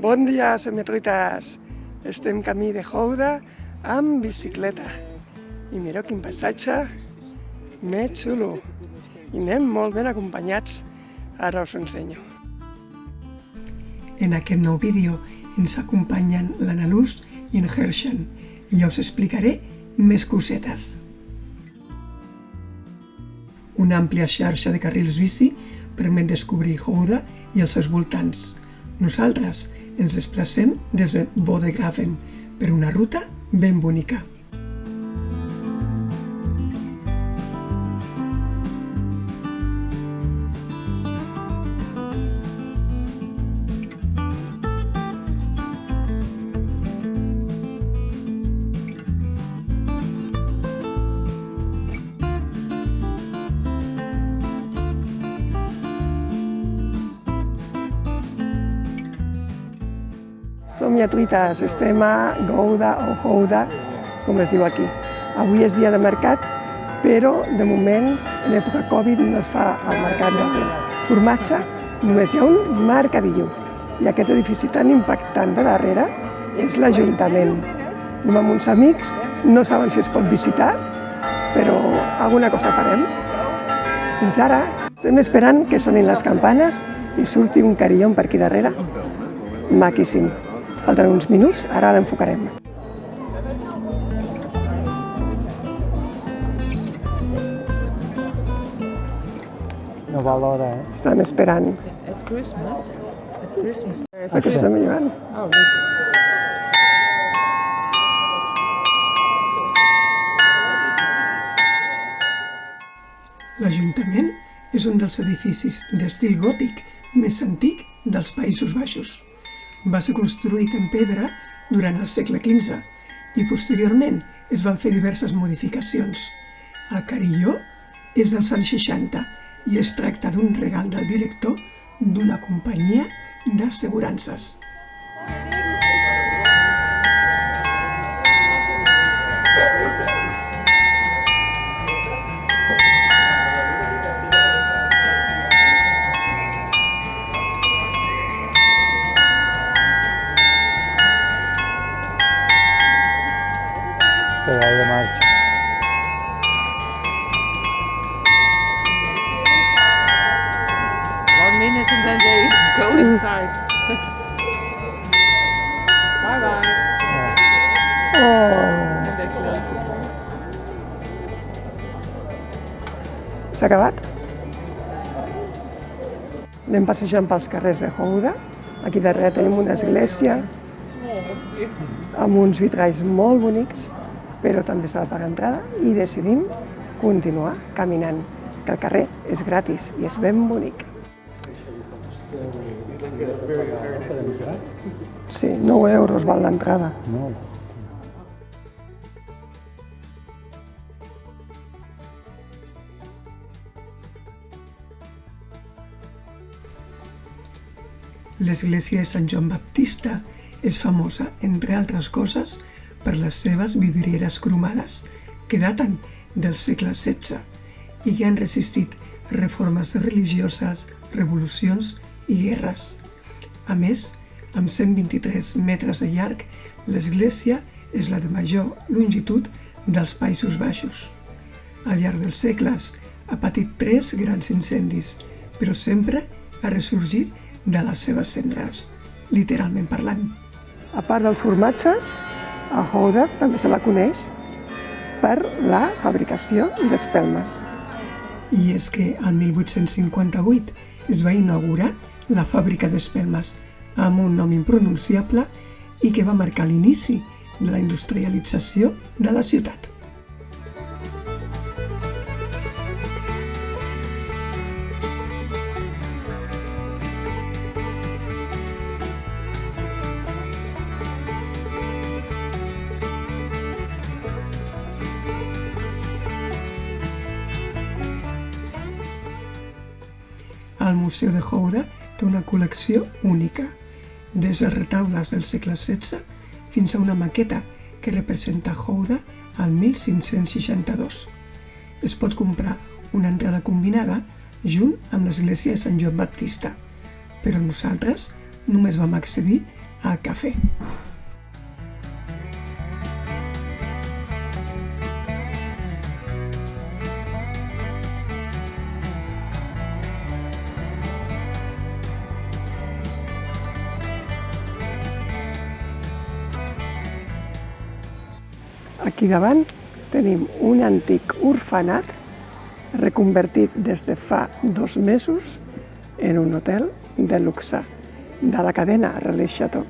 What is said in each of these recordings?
Bon dia, somiatruites! Estem camí de Howrah amb bicicleta. I mireu quin passatge més xulo. I anem molt ben acompanyats. Ara us ho ensenyo. En aquest nou vídeo ens acompanyen l'Anna Luz i en Hershen i ja us explicaré més cosetes. Una àmplia xarxa de carrils bici permet descobrir Howrah i els seus voltants. Nosaltres ens desplacem des de Bodegraven per una ruta ben bonica. Somiatruites, estem a Gouda o Howrah, com es diu aquí. Avui és dia de mercat, però de moment, en època Covid, no es fa el mercat del formatge, només hi ha un mercadillo. I aquest edifici tan impactant de darrere és l'Ajuntament. Anem amb uns amics, no saben si es pot visitar, però alguna cosa farem. Fins ara estem esperant que sonin les campanes i surti un carillon per aquí darrere. Maquíssim. Falten uns minuts, ara l'enfocarem. No va l'hora, eh? Estan esperant. It's Christmas. It's Christmas. Aquí estem llevant. Oh, look. L'Ajuntament és un dels edificis d'estil gòtic més antic dels Països Baixos. Va ser construït en pedra durant el segle XV i posteriorment es van fer diverses modificacions. El carilló és dels anys 60 i es tracta d'un regal del director d'una companyia d'assegurances. Se va de marxa. One minute and then they go inside. Bye bye. Oh! And they close the door. S'ha acabat? Anem passejant pels carrers de Howrah. Aquí darrere tenim una església amb uns vitralls molt bonics, però també s'ha de pagar entrada i decidim continuar caminant, que el carrer és gratis i és ben bonic. Sí, 9 euros val l'entrada. No. L'església de Sant Joan Baptista és famosa, entre altres coses, per les seves vidrieres cromades, que daten del segle XVI i que han resistit reformes religioses, revolucions i guerres. A més, amb 123 metres de llarg, l'església és la de major longitud dels Països Baixos. Al llarg dels segles ha patit 3 grans incendis, però sempre ha ressorgit de les seves cendres, literalment parlant. A part dels formatges, a Howrah també se la coneix per la fabricació d'espelmes. I és que el 1858 es va inaugurar la fàbrica d'espelmes amb un nom impronunciable i que va marcar l'inici de la industrialització de la ciutat. El Museu de Howrah té una col·lecció única, des dels retaules del segle XVI fins a una maqueta que representa Howrah al 1562. Es pot comprar una entrada combinada junt amb l'església de Sant Joan Baptista, però nosaltres només vam accedir al cafè. Aquí davant tenim un antic orfenat reconvertit des de fa 2 mesos en un hotel de luxe de la cadena Relais Chateau.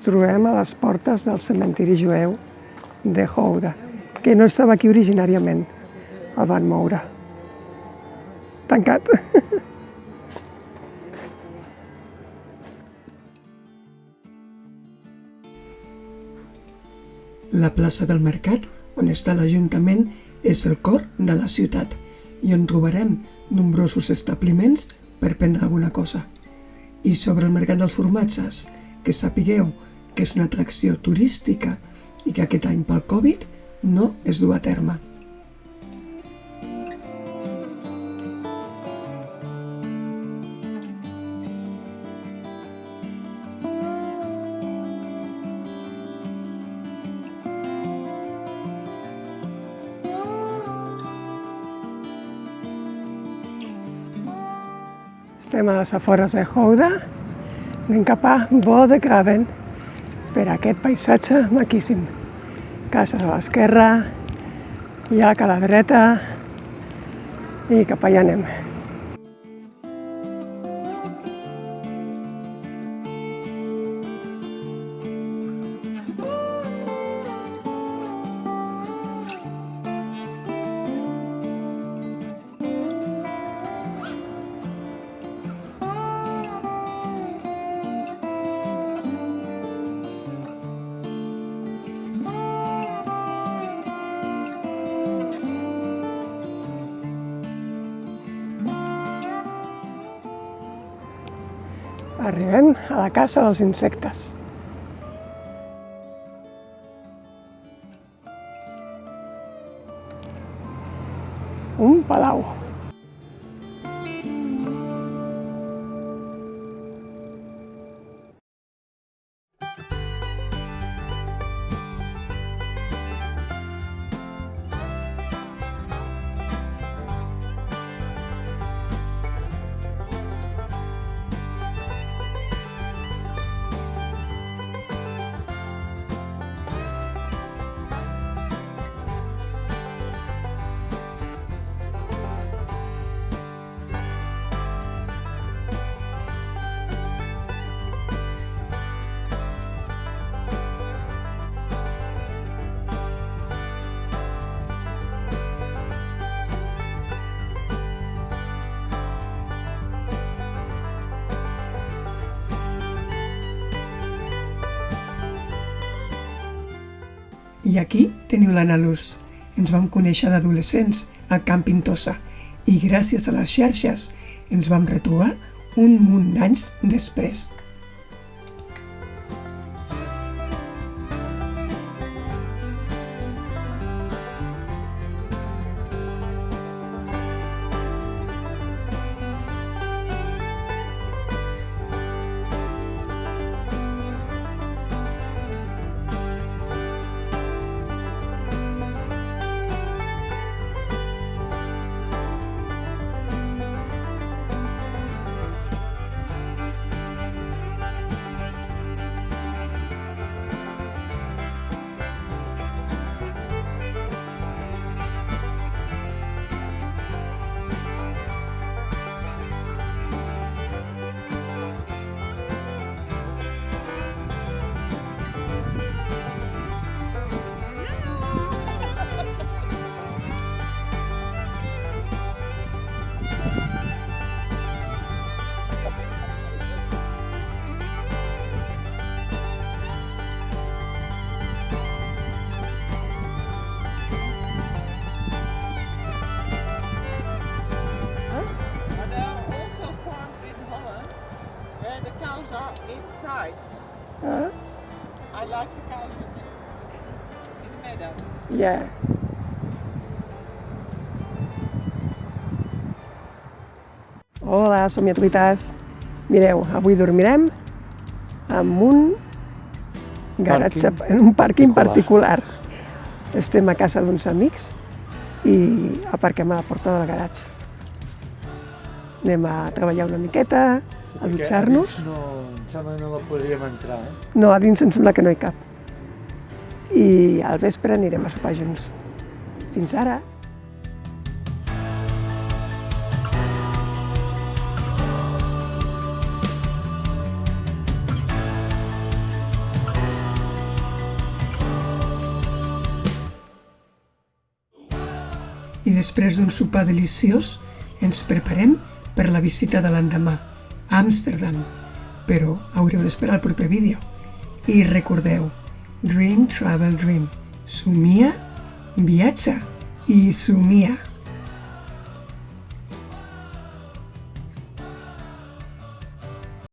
Ens trobem a les portes del cementiri jueu de Houda, que no estava aquí originàriament, el van moure. Tancat. La plaça del Mercat, on està l'Ajuntament, és el cor de la ciutat i on trobarem nombrosos establiments per prendre alguna cosa. I sobre el Mercat dels Formatges, que sapigueu que és una atracció turística i que aquest any pel Covid no es du a terme. Estem a les afores de Houda, anem cap a Bodegraven per aquest paisatge maquíssim. Cases a l'esquerra, llac a la dreta i cap allà anem. Arribem a la Casa dels Insectes. Un palau. I aquí teniu l'Anna Luz. Ens vam conèixer d'adolescents al càmping Tossa i gràcies a les xarxes ens vam retrobar un munt d'anys després. cows are inside. I like the cows in the meadow. Yeah. Hola, somiatruites. Mireu, avui dormirem en un garatge, en un pàrquing particular. Estem a casa d'uns amics i aparquem a la porta del garatge. Anem a treballar una miqueta, a dutxar-nos. No, em sembla que no la podríem entrar, No, a dins em sembla que no hi cap. I al vespre anirem a sopar junts. Fins ara! I després d'un sopar deliciós ens preparem per la visita de l'endemà a Amsterdam, però haureu d'esperar el proper vídeo. I recordeu, Dream Travel Dream, somia, viatja i somia.